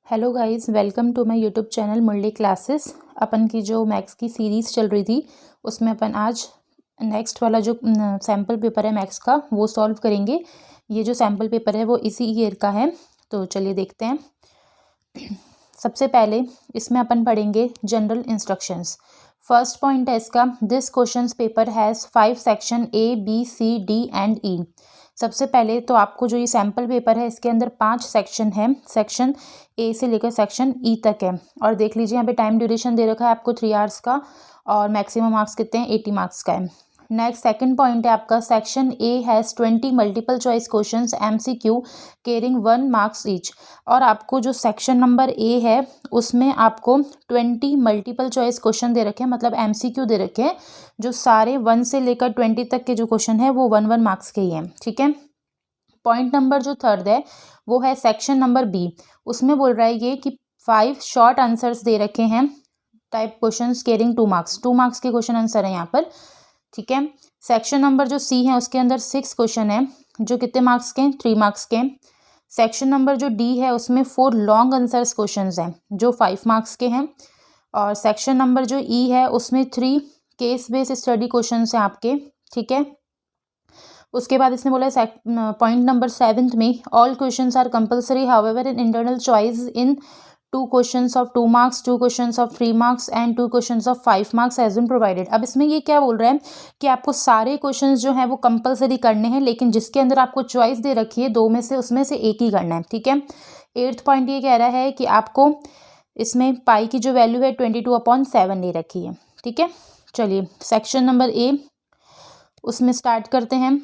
Hello guys, welcome to my YouTube channel Murli classes. अपन की जो मैथ्स की सीरीज़ चल रही थी उसमें अपन आज नेक्स्ट वाला जो सैम्पल पेपर है मैथ्स का वो सॉल्व करेंगे। ये जो सैम्पल पेपर है वो इसी ईयर का है, तो चलिए देखते हैं। सबसे पहले इसमें अपन पढ़ेंगे जनरल इंस्ट्रक्शंस। फर्स्ट पॉइंट है इसका, this questions paper has 5 section A B C D and E। सबसे पहले तो आपको जो ये सैम्पल पेपर है इसके अंदर 5 सेक्शन है। सेक्शन ए से लेकर सेक्शन ई तक है। और देख लीजिए यहाँ पे टाइम ड्यूरेशन दे रखा है आपको 3 आवर्स का, और मैक्सिमम मार्क्स कितने हैं 80 मार्क्स का है। नेक्स्ट सेकंड पॉइंट है आपका, section A has 20 multiple choice questions MCQ caring 1 marks each. और आपको जो सेक्शन नंबर ए है उसमें आपको 20 मल्टीपल चॉइस क्वेश्चन दे रखे हैं, मतलब MCQ दे रखे हैं, जो सारे 1 से लेकर 20 तक के जो क्वेश्चन है वो 1 मार्क्स के ही हैं। ठीक है। पॉइंट नंबर जो थर्ड है वो है सेक्शन नंबर बी। उसमें बोल रहा है ये कि 5 शॉर्ट आंसर्स दे रखे हैं type questions caring 2 marks. 2 marks के क्वेश्चन आंसर है यहाँ पर। ठीक है। सेक्शन नंबर जो सी है उसके अंदर 6 क्वेश्चन है जो कितने मार्क्स के, 3 मार्क्स के। सेक्शन नंबर जो डी है उसमें 4 लॉन्ग आंसर्स क्वेश्चन हैं जो 5 मार्क्स के हैं। और सेक्शन नंबर जो ई है उसमें 3 केस बेस्ड स्टडी क्वेश्चन हैं आपके। ठीक है। उसके बाद इसने बोला पॉइंट नंबर 7 में, all questions are compulsory however in internal choice in 2 questions of 2 marks, 2 questions of 3 marks and 2 questions of 5 marks has been provided. अब इसमें ये क्या बोल रहा है कि आपको सारे क्वेश्चंस जो हैं वो कंपलसरी करने हैं, लेकिन जिसके अंदर आपको चॉइस दे रखी है 2 में से उसमें से एक ही करना है। ठीक है। 8th पॉइंट ये कह रहा है कि आपको इसमें पाई की जो वैल्यू है 22/7 ले रखी है। ठीक है। चलिए सेक्शन नंबर ए उसमें स्टार्ट करते हैं।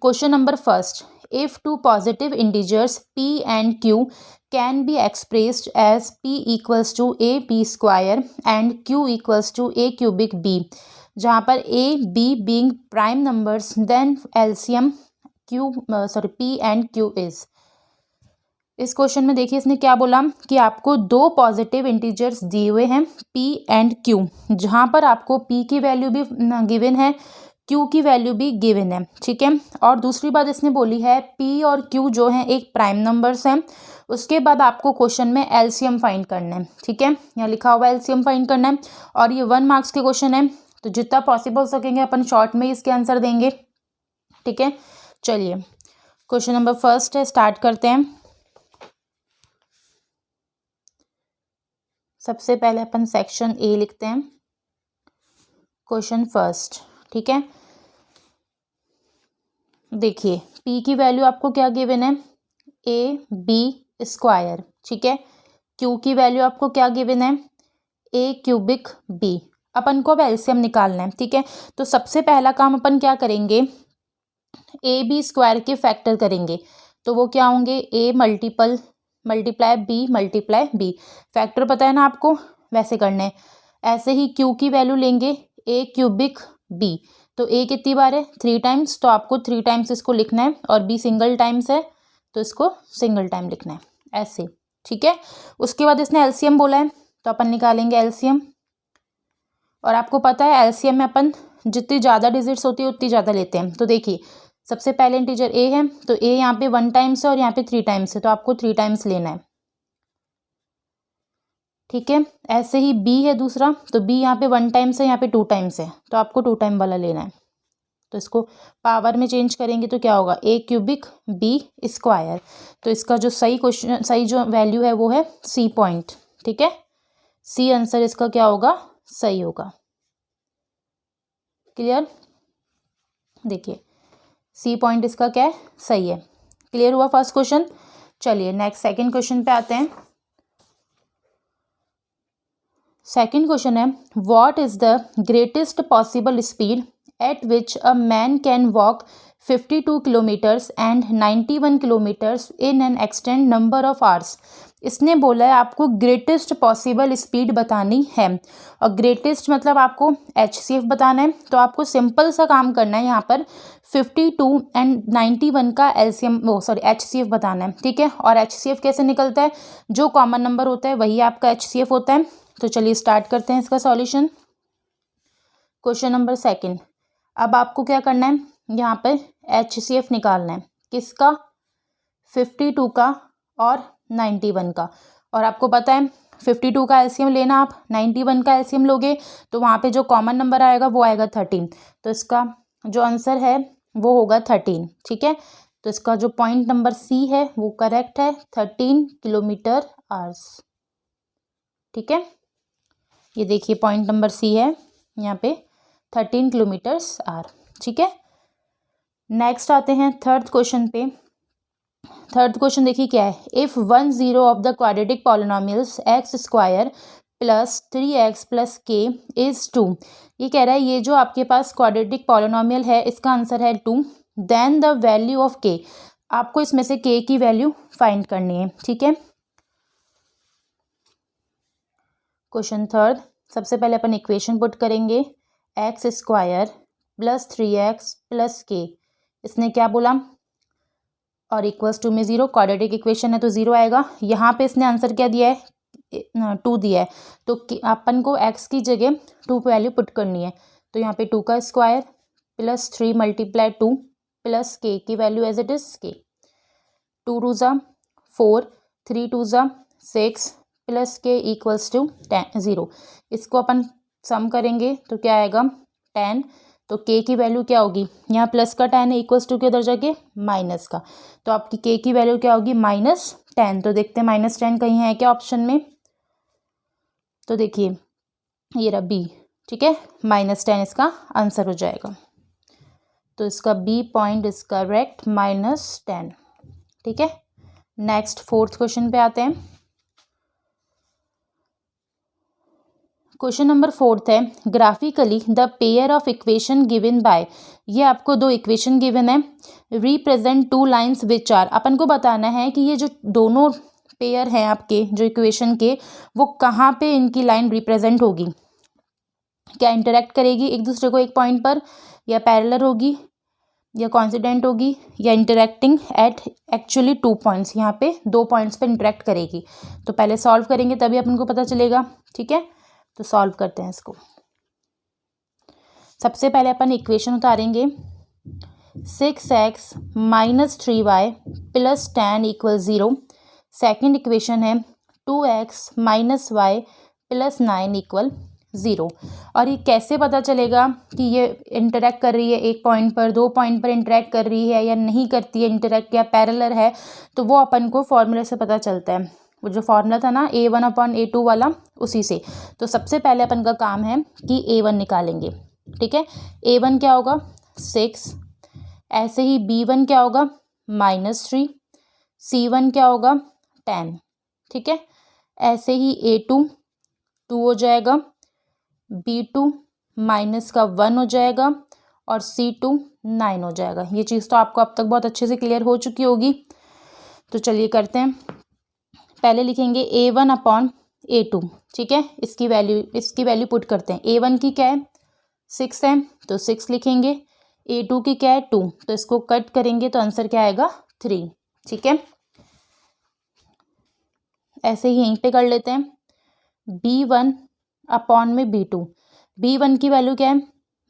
Question number first, if two positive integers p and q can be expressed as p equals to ab square and q equals to a cubic b, जहाँ पर a b being prime numbers, then LCM p and q is। इस question में देखिए इसने क्या बोला कि आपको 2 पॉजिटिव इंटीजर्स दिए हुए हैं p एंड q, जहाँ पर आपको p की वैल्यू भी गिवन है, Q की वैल्यू भी गिवन है। ठीक है। और दूसरी बात इसने बोली है P और Q जो है एक प्राइम नंबर्स हैं। उसके बाद आपको क्वेश्चन में एलसीएम फाइंड करना है। ठीक है। यहाँ लिखा हुआ एलसीएम फाइंड करना है, और ये 1 मार्क्स के क्वेश्चन है, तो जितना पॉसिबल सकेंगे अपन शॉर्ट में इसके आंसर देंगे। ठीक है। चलिए क्वेश्चन नंबर फर्स्ट है, स्टार्ट करते हैं। सबसे पहले अपन सेक्शन ए लिखते हैं, क्वेश्चन फर्स्ट। ठीक है। देखिए p की वैल्यू आपको क्या गिवन है, ए बी स्क्वायर। ठीक है। q की वैल्यू आपको क्या गिवन है, a क्यूबिक b। अपन को अब एलसीएम निकालना है। ठीक है। तो सबसे पहला काम अपन क्या करेंगे, ए बी स्क्वायर के फैक्टर करेंगे, तो वो क्या होंगे, a मल्टीप्लाई b। फैक्टर पता है ना आपको, वैसे करना है। ऐसे ही q की वैल्यू लेंगे a क्यूबिक b, तो a कितनी बार है 3 टाइम्स, तो आपको 3 टाइम्स इसको लिखना है, और b सिंगल टाइम्स है तो इसको सिंगल टाइम लिखना है ऐसे। ठीक है। उसके बाद इसने एलसीएम बोला है, तो अपन निकालेंगे एलसीएम। और आपको पता है एलसीएम में अपन जितनी ज़्यादा डिजिट्स होती है उतनी ज़्यादा लेते हैं। तो देखिए सबसे पहले इंटीजर a है, तो a यहाँ पे 1 टाइम्स है और यहाँ पे 3 टाइम्स है, तो आपको 3 टाइम्स लेना है। ठीक है। ऐसे ही b है दूसरा, तो b यहाँ पे 1 टाइम्स है, यहाँ पे 2 टाइम्स है, तो आपको 2 टाइम वाला लेना है। तो इसको पावर में चेंज करेंगे तो क्या होगा, a क्यूबिक b स्क्वायर। तो इसका जो सही जो वैल्यू है वो है c पॉइंट। ठीक है। c आंसर इसका क्या होगा, सही होगा। क्लियर। देखिए c पॉइंट इसका क्या है, सही है। क्लियर हुआ फर्स्ट क्वेश्चन। चलिए नेक्स्ट सेकंड क्वेश्चन पे आते हैं। सेकंड क्वेश्चन है, what is the greatest possible speed at which a man can walk 52 kilometers and 91 kilometers in an extended number of hours। इसने बोला है आपको ग्रेटेस्ट पॉसिबल स्पीड बतानी है, और ग्रेटेस्ट मतलब आपको HCF बताना है। तो आपको सिंपल सा काम करना है, यहाँ पर 52 एंड 91 का एलसीएम HCF बताना है। ठीक है। और HCF कैसे निकलता है, जो कॉमन नंबर होता है वही आपका HCF होता है। तो चलिए स्टार्ट करते हैं इसका सॉल्यूशन। क्वेश्चन नंबर सेकंड, अब आपको क्या करना है, यहाँ पे HCF निकालना है, किसका, 52 का और 91 का। और आपको पता है 52 का एलसीएम लेना, आप 91 का एलसीएम लोगे तो वहाँ पे जो कॉमन नंबर आएगा वो आएगा 13। तो इसका जो आंसर है वो होगा 13। ठीक है, तो इसका जो पॉइंट नंबर सी है वो करेक्ट है, 13 किलोमीटर आवर्स। ठीक है, ये देखिए पॉइंट नंबर सी है यहाँ पे 13 किलोमीटर्स आवर। ठीक है, नेक्स्ट आते हैं थर्ड क्वेश्चन पे। थर्ड क्वेश्चन देखिए क्या है, if 1 0 of the quadratic polynomials x square plus 3x plus के इज 2। ये कह रहा है ये जो आपके पास क्वाड्रेटिक पॉलिनोमियल है इसका आंसर है 2, देन द वैल्यू ऑफ के। आपको इसमें से के की वैल्यू फाइंड करनी है। ठीक है, क्वेश्चन थर्ड, सबसे पहले अपन इक्वेशन पुट करेंगे, x square plus 3x plus के, इसने क्या बोला, और इक्वल्स टू में 0, क्वाड्रेटिक इक्वेशन है तो 0 आएगा। यहाँ पे इसने आंसर क्या दिया है, 2 दिया है, तो अपन को x की जगह 2 की वैल्यू पुट करनी है। तो यहाँ पे 2 का स्क्वायर प्लस 3 मल्टीप्लाई 2 प्लस के की वैल्यू एज इट इज के, 2 2 ज़ा 4, 3 2 ज़ा 6 प्लस के इक्वल्स टू 0। इसको अपन सम करेंगे तो क्या आएगा 10। तो के की वैल्यू क्या होगी, यहाँ प्लस का 10 है, इक्वल्स टू के उधर जाके माइनस का, तो आपकी के की वैल्यू क्या होगी -10। तो देखते हैं -10 कहीं है क्या ऑप्शन में, तो देखिए ये रहा बी। ठीक है, -10 इसका आंसर हो जाएगा, तो इसका बी पॉइंट इज करेक्ट, -10। ठीक है, नेक्स्ट फोर्थ क्वेश्चन पे आते हैं। क्वेश्चन नंबर फोर्थ है, graphically the pair of equation given by, ये आपको दो इक्वेशन गिवन है, रिप्रेजेंट 2 लाइन्स विच आर, अपन को बताना है कि ये जो दोनों पेयर हैं आपके जो इक्वेशन के, वो कहाँ पे इनकी लाइन रिप्रेजेंट होगी, क्या इंटरेक्ट करेगी एक दूसरे को एक पॉइंट पर, या पैरेलल होगी, या कॉन्सिडेंट होगी, या इंटरेक्टिंग एट एक्चुअली 2 पॉइंट्स, यहाँ पे 2 पॉइंट्स पे इंटरेक्ट करेगी। तो पहले सॉल्व करेंगे तभी अपन को पता चलेगा। ठीक है, तो सॉल्व करते हैं इसको। सबसे पहले अपन इक्वेशन उतारेंगे, 6x - 3y plus 10 = 0। Second equation है 2x - y प्लस 9 = 0। और ये कैसे पता चलेगा कि ये इंटरेक्ट कर रही है एक पॉइंट पर, 2 पॉइंट पर इंटरेक्ट कर रही है या नहीं करती है इंटरेक्ट, या पैरेलल है, तो वो अपन को फॉर्मूले से पता चलता है। वो जो फॉर्मूला था ना A1/A2 वाला, उसी से। तो सबसे पहले अपन का काम है कि A1 निकालेंगे। ठीक है, A1 क्या होगा 6, ऐसे ही B1 क्या होगा -3, C1 क्या होगा 10। ठीक है, ऐसे ही A2 2 हो जाएगा, B2 -1 हो जाएगा, और C2 9 हो जाएगा। ये चीज़ तो आपको अब तक बहुत अच्छे से क्लियर हो चुकी होगी। तो चलिए करते हैं, पहले लिखेंगे A1/A2। ठीक है, इसकी वैल्यू पुट करते हैं। A1 की क्या है 6 है, तो 6 लिखेंगे। A2 की क्या है 2, तो इसको कट करेंगे तो आंसर क्या आएगा 3। ठीक है, ऐसे ही यहीं पे कर लेते हैं, B1/B2। B1 की वैल्यू क्या है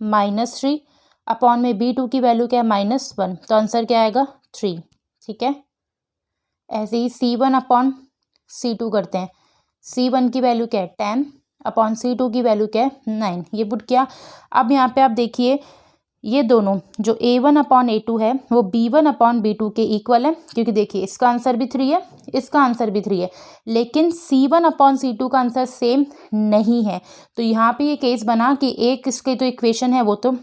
-3, अपॉन में B2 की वैल्यु क्या है -1, तो आंसर क्या आएगा 3। ठीक है, ऐसे ही C1/C2 करते हैं। C1 की वैल्यू क्या है 10, अपॉन C2 की वैल्यू क्या है 9, ये पुट किया। अब यहाँ पे आप देखिए ये दोनों जो A1/A2 है वो B1/B2 के इक्वल है, क्योंकि देखिए इसका आंसर भी 3 है, इसका आंसर भी 3 है, लेकिन C1/C2 का आंसर सेम नहीं है। तो यहाँ पे ये केस बना कि एक इसके तो इक्वेशन है वो तो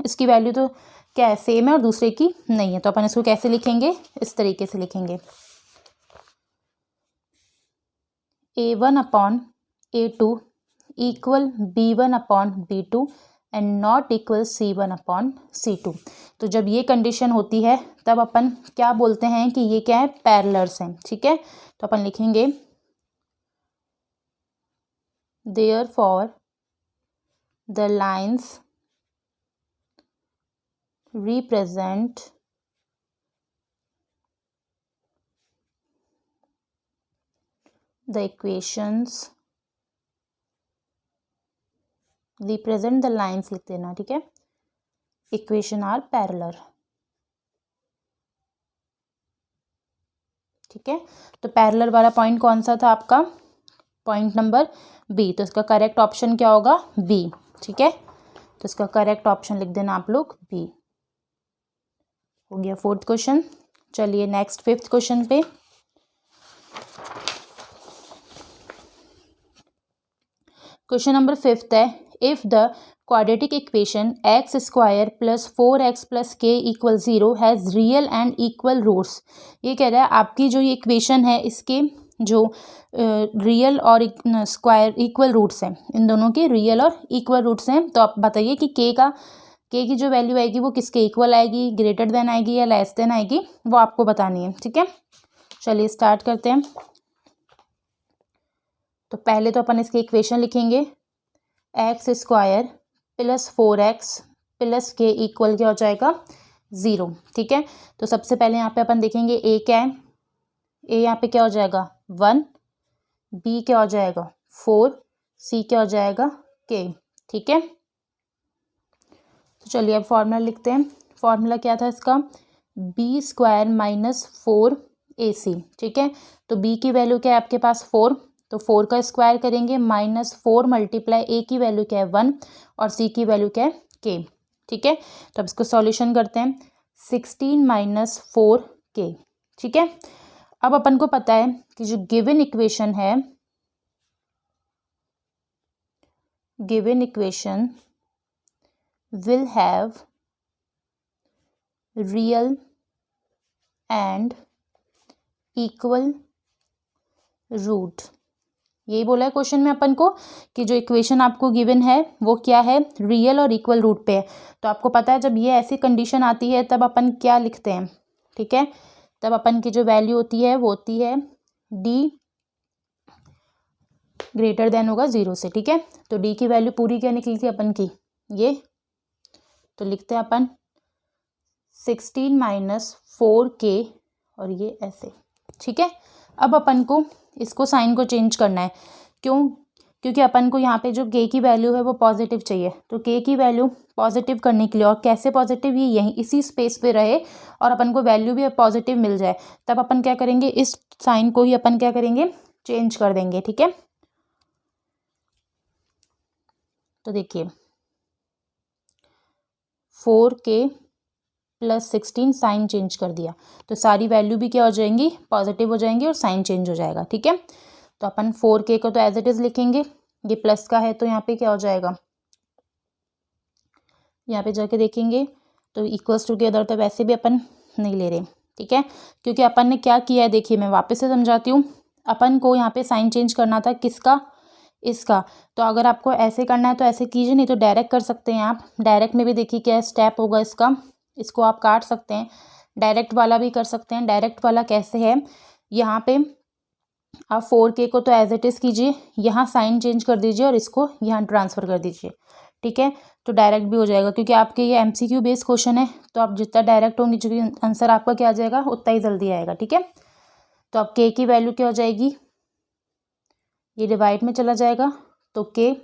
इसकी वैल्यू तो क्या है सेम है और दूसरे की नहीं है। तो अपन इसको कैसे लिखेंगे, इस तरीके से लिखेंगे, A1/A2 equal B1/B2 and not equal C1/C2। तो जब ये कंडीशन होती है तब अपन क्या बोलते हैं कि ये क्या है पैरेलल्स हैं। ठीक है, तो अपन लिखेंगे therefore the lines represent the equations represent the lines लिख देना। ठीक है, इक्वेशन आर पैरेलल। ठीक है। तो पैरेलल वाला पॉइंट कौन सा था आपका, पॉइंट नंबर बी। तो इसका करेक्ट ऑप्शन क्या होगा, बी। ठीक है, तो इसका करेक्ट ऑप्शन लिख देना आप लोग बी। हो गया फोर्थ क्वेश्चन। चलिए नेक्स्ट फिफ्थ क्वेश्चन पे। क्वेश्चन नंबर फिफ्थ है, if the quadratic equation x square plus 4x plus k equal 0 has real and equal roots. ये कह रहा है आपकी जो ये इक्वेशन है इसके जो रियल और स्क्वायर इक्वल रूट्स हैं, इन दोनों के रियल और इक्वल रूट्स हैं। तो आप बताइए कि के की जो वैल्यू आएगी वो किसके इक्वल आएगी, ग्रेटर देन आएगी या लेस देन आएगी, वो आपको बतानी है। ठीक है, चलिए स्टार्ट करते हैं। तो पहले तो अपन इसकी इक्वेशन लिखेंगे, x square plus 4x plus k equal क्या हो जाएगा, 0। ठीक है, तो सबसे पहले यहाँ पे अपन देखेंगे ए क्या है, ए यहाँ पे क्या हो जाएगा 1, बी क्या हो जाएगा 4, सी क्या हो जाएगा के। ठीक है, तो चलिए अब फॉर्मूला लिखते हैं। फॉर्मूला क्या था इसका, बी स्क्वायर माइनस 4ac। ठीक है, तो बी की वैल्यू क्या है आपके पास 4, तो 4 का स्क्वायर करेंगे माइनस 4 मल्टीप्लाई ए की वैल्यू क्या है 1 और सी की वैल्यू क्या है के। ठीक है, तो अब इसको सॉल्यूशन करते हैं, 16 माइनस 4k। ठीक है, अब अपन को पता है कि जो गिवन इक्वेशन है, given equation will have real and equal root। यही बोला है क्वेश्चन में अपन को कि जो इक्वेशन आपको गिवन है वो क्या है, रियल और इक्वल रूट पे है। तो आपको पता है जब ये ऐसी कंडीशन आती है तब अपन क्या लिखते हैं। ठीक है, तब अपन की जो वैल्यू होती है वो होती है d ग्रेटर देन होगा 0 से। ठीक है, तो d की वैल्यू पूरी क्या निकली थी अपन की, ये, तो लिखते हैं अपन 16 माइनस 4k और ये ऐसे। ठीक है, अब अपन को इसको साइन को चेंज करना है, क्यों, क्योंकि अपन को यहाँ पे जो k की वैल्यू है वो पॉजिटिव चाहिए। तो k की वैल्यू पॉजिटिव करने के लिए, और कैसे पॉजिटिव, ये यहीं इसी स्पेस पे रहे और अपन को वैल्यू भी पॉजिटिव मिल जाए, तब अपन क्या करेंगे, इस साइन को ही अपन क्या करेंगे, चेंज कर देंगे। ठीक है, तो देखिए 4k प्लस 16 साइन चेंज कर दिया, तो सारी वैल्यू भी क्या हो जाएंगी, पॉजिटिव हो जाएंगी और साइन चेंज हो जाएगा। ठीक है, तो अपन 4k को तो एज इट इज लिखेंगे, ये प्लस का है तो यहाँ पे क्या हो जाएगा, यहाँ पे जाके देखेंगे तो इक्वल्स टू के अदर तो वैसे भी अपन नहीं ले रहे। ठीक है, क्योंकि अपन ने क्या किया है, देखिए मैं वापस से समझाती हूँ। अपन को यहाँ पे साइन चेंज करना था किसका, इसका। तो अगर आपको ऐसे करना है तो ऐसे कीजिए, नहीं तो डायरेक्ट कर सकते हैं आप। डायरेक्ट में भी देखिए क्या स्टेप होगा इसका, इसको आप काट सकते हैं, डायरेक्ट वाला भी कर सकते हैं। डायरेक्ट वाला कैसे है, यहाँ पे आप 4k को तो एज इट इज़ कीजिए, यहाँ साइन चेंज कर दीजिए और इसको यहाँ ट्रांसफ़र कर दीजिए। ठीक है, तो डायरेक्ट भी हो जाएगा, क्योंकि आपके ये MCQ बेस्ड क्वेश्चन है, तो आप जितना डायरेक्ट होंगे चूँकि आंसर आपका क्या आ जाएगा उतना ही जल्दी आएगा। ठीक है, तो अब k की वैल्यू क्या हो जाएगी, ये डिवाइड में चला जाएगा तो k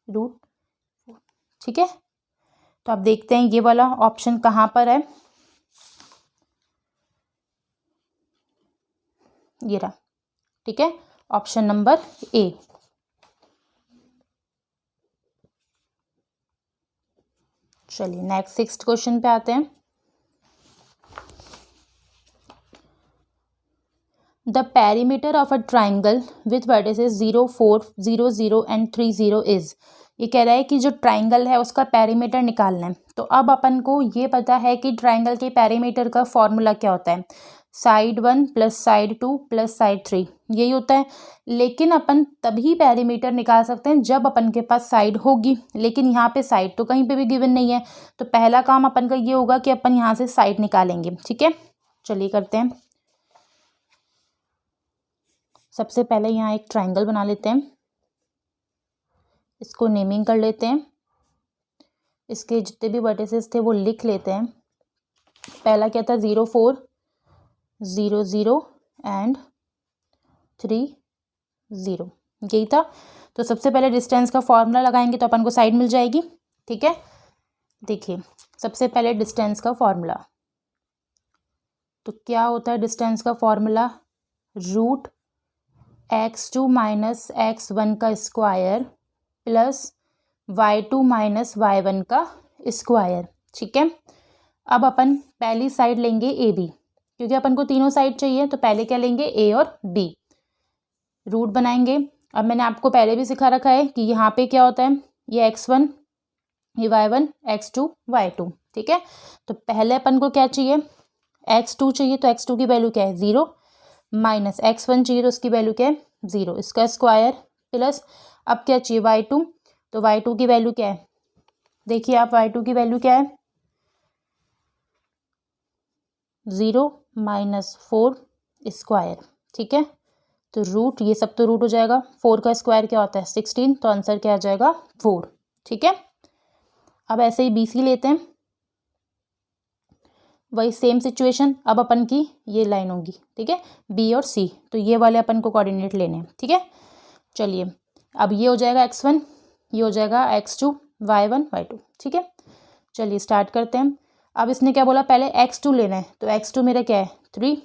रूट। ठीक है, तो आप देखते हैं ये वाला ऑप्शन कहाँ पर है, ये रहा। ठीक है, ऑप्शन नंबर ए। चलिए नेक्स्ट सिक्स्थ क्वेश्चन पे आते हैं। The perimeter of a triangle with vertices 0, 4, 0, 0 and 3, 0 is. ये कह रहा है कि जो ट्राइंगल है उसका पेरीमीटर निकालना है। तो अब अपन को ये पता है कि ट्राइंगल के पेरीमीटर का फॉर्मूला क्या होता है, side 1 plus side 2 plus side 3, यही होता है। लेकिन अपन तभी पेरीमीटर निकाल सकते हैं जब अपन के पास साइड होगी, लेकिन यहाँ पे साइड तो कहीं पे भी गिवन नहीं है। तो पहला काम अपन का ये होगा कि अपन यहाँ से साइड निकालेंगे। ठीक है, चलिए करते हैं। सबसे पहले यहाँ एक ट्राइंगल बना लेते हैं, इसको नेमिंग कर लेते हैं, इसके जितने भी वर्टिसेस थे वो लिख लेते हैं। पहला क्या था, 0, 4, 0, 0 एंड 3, 0, यही था। तो सबसे पहले डिस्टेंस का फॉर्मूला लगाएंगे तो अपन को साइड मिल जाएगी। ठीक है, देखिए सबसे पहले डिस्टेंस का फॉर्मूला, तो क्या होता है डिस्टेंस का formula, root x2 minus x1 का square plus y2 minus y1 का स्क्वायर। ठीक है, अब अपन पहली साइड लेंगे ए बी, क्योंकि अपन को तीनों साइड चाहिए, तो पहले क्या लेंगे, ए और बी। रूट बनाएंगे। अब मैंने आपको पहले भी सिखा रखा है कि यहाँ पे क्या होता है, ये x1, ये y1, x2, y2। ठीक है, तो पहले अपन को क्या चाहिए, x2 चाहिए, तो x2 की वैल्यू क्या है 0, माइनस x1 चाहिए तो उसकी वैल्यू क्या है 0, इसका स्क्वायर प्लस अब क्या चाहिए y2, तो y2 की वैल्यू क्या है, देखिए आप y2 की वैल्यू क्या है 0 माइनस 4 स्क्वायर। ठीक है, तो रूट, ये सब तो रूट हो जाएगा, 4 का स्क्वायर क्या होता है 16, तो आंसर क्या आ जाएगा 4। ठीक है, अब ऐसे ही बी सी लेते हैं, वही सेम सिचुएशन, अब अपन की ये लाइन होगी। ठीक है, बी और सी, तो ये वाले अपन को कोऑर्डिनेट लेने हैं। ठीक है, चलिए अब ये हो जाएगा x1, ये हो जाएगा x2, y1, y2। ठीक है, चलिए स्टार्ट करते हैं। अब इसने क्या बोला, पहले x2 लेना है, तो x2 मेरा क्या है 3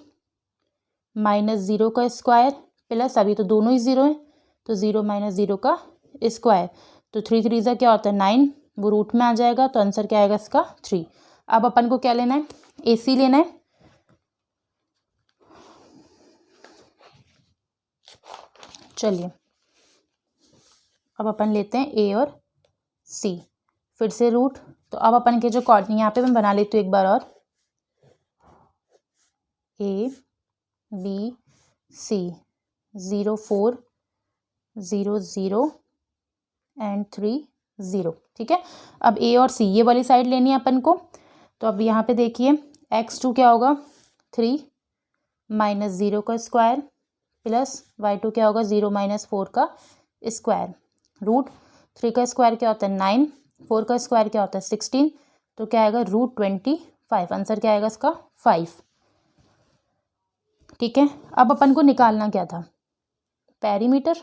माइनस 0 का स्क्वायर प्लस, अभी तो दोनों ही 0 है, तो 0 माइनस 0 का स्क्वायर, तो 3 3 जा क्या होता है 9, वो रूट में आ जाएगा, तो आंसर क्या आएगा इसका 3। अब अपन को क्या लेना है, ए सी लेना है। चलिए अब अपन लेते हैं ए और सी, फिर से रूट, तो अब अपन के जो कोऑर्डिनेट यहाँ पे मैं बना लेती हूँ एक बार और, ए बी सी 0 4 0 0 एंड 3 0। ठीक है, अब ए और सी ये वाली साइड लेनी है अपन को, तो अब यहाँ पे देखिए x2 क्या होगा 3 माइनस 0 का स्क्वायर प्लस y2 क्या होगा 0 माइनस 4 का स्क्वायर, रूट 3 का स्क्वायर क्या होता है 9, 4 का स्क्वायर क्या होता है 16, तो क्या आएगा रूट 25, आंसर क्या आएगा इसका 5। ठीक है, अब अपन को निकालना क्या था, पेरीमीटर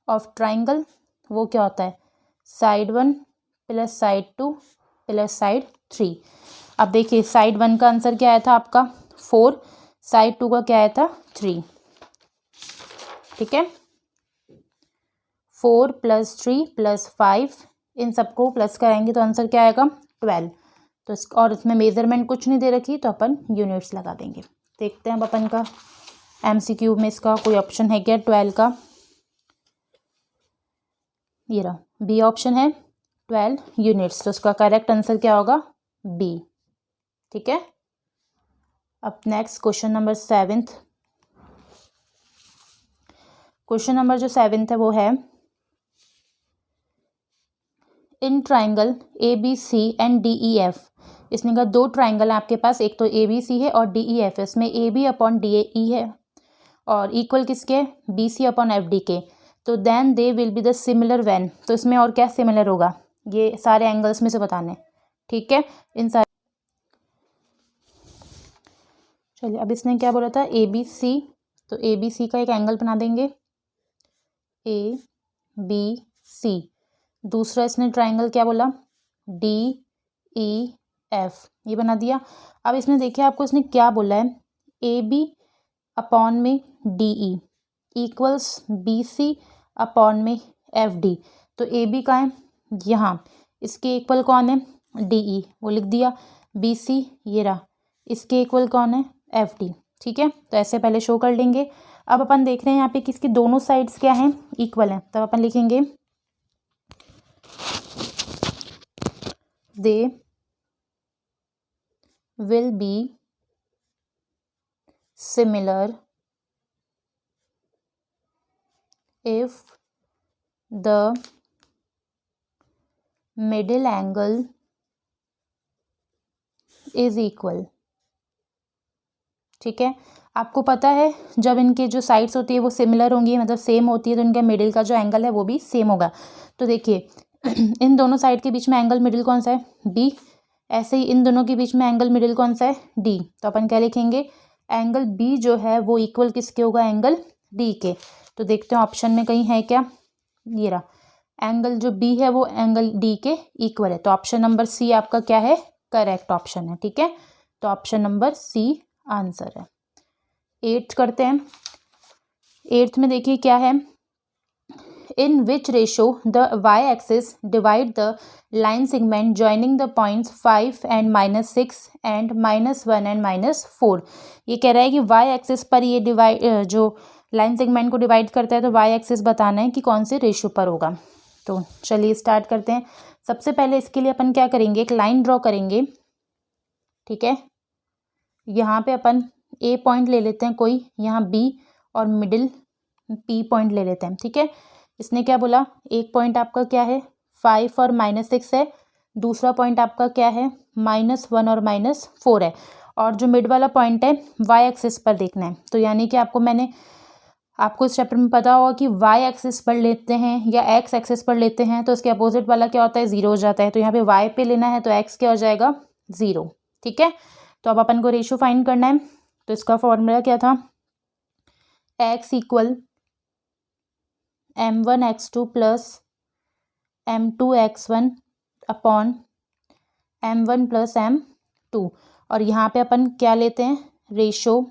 ऑफ ट्राइंगल, वो क्या होता है side 1 plus side 2 plus side 3। अब देखिए साइड 1 का आंसर क्या आया था आपका 4, साइड 2 का क्या आया था 3। ठीक है, 4 प्लस 3 प्लस 5, इन सबको प्लस कराएंगे तो आंसर क्या आएगा 12। तो और इसमें मेजरमेंट कुछ नहीं दे रखी, तो अपन यूनिट्स लगा देंगे। देखते हैं अब अपन का MCQ में इसका कोई ऑप्शन है क्या 12 का, ये रहा बी ऑप्शन है 12 यूनिट्स, तो उसका करेक्ट आंसर क्या होगा बी। ठीक है, अब next question number 7th, question number जो 7th है वो है, in triangle ABC and DEF, इसने कहा दो ट्राइंगल है आपके पास, एक तो ABC है और DEF है, इसमें AB अपॉन DE है और इक्वल किसके BC अपॉन FD के, तो then they will be the similar when, तो इसमें और क्या सिमिलर होगा, ये सारे एंगल्स में से बताने। ठीक है, इन सारे, चलिए अब इसने क्या बोला था ABC, तो ABC का एक एंगल बना देंगे ABC, दूसरा इसने ट्राइंगल क्या बोला DEF, ये बना दिया। अब इसमें देखिए आपको इसने क्या बोला है AB अपॉन में DE इक्वल्स BC अपॉन में FD, तो AB का है यहाँ, इसके इक्वल कौन है DE, वो लिख दिया, BC ये रहा, इसके इक्वल कौन है FD। ठीक है, तो ऐसे पहले शो कर लेंगे। अब अपन देख रहे हैं यहाँ पे किसकी दोनों साइड्स क्या हैं इक्वल हैं, तब अपन लिखेंगे दे will be similar if the middle angle is equal। ठीक है, आपको पता है जब इनके जो साइड्स होती है वो सिमिलर होंगी, मतलब सेम होती है, तो इनका मिडिल का जो एंगल है वो भी सेम होगा। तो देखिए इन दोनों साइड के बीच में एंगल मिडिल कौन सा है B, ऐसे ही इन दोनों के बीच में एंगल मिडिल कौन सा है D, तो अपन क्या लिखेंगे एंगल B जो है वो इक्वल किसके होगा एंगल D के। तो देखते हैं ऑप्शन में कहीं है क्या, ये रहा एंगल जो B है वो एंगल D के इक्वल है, तो ऑप्शन नंबर C आपका क्या है करेक्ट ऑप्शन है। ठीक है, तो ऑप्शन नंबर C आंसर है। 8th करते हैं। 8th में देखिए क्या है, in which ratio the y axis divide the line segment joining the points 5 and -6 and -1 and -4। ये कह रहा है कि वाई एक्सिस पर ये डिवाइड जो लाइन सेगमेंट को डिवाइड करता है, तो वाई एक्सिस बताना है कि कौन से रेशो पर होगा। तो चलिए स्टार्ट करते हैं। सबसे पहले इसके लिए अपन क्या करेंगे, एक लाइन ड्रॉ करेंगे। ठीक है, यहाँ पे अपन ए पॉइंट ले लेते हैं कोई, यहाँ बी और मिडिल पी पॉइंट ले लेते हैं। ठीक है, इसने क्या बोला, एक पॉइंट आपका क्या है 5 और -6 है, दूसरा पॉइंट आपका क्या है -1 और -4 है, और जो मिड वाला पॉइंट है वाई एक्सिस पर देखना है। तो यानी कि आपको इस चैप्टर में पता होगा कि वाई एक्सिस पर लेते हैं या एक्स एक्सिस पर लेते हैं तो इसके अपोजिट वाला क्या होता है, 0 हो जाता है। तो यहाँ पे वाई पे लेना है तो एक्स क्या हो जाएगा, 0। ठीक है, तो अब अपन को रेशो फाइंड करना है। तो इसका फॉर्मूला क्या था, x equal m1x2 plus m2x1 upon m1 plus m2। और यहाँ पे अपन क्या लेते हैं, ratio,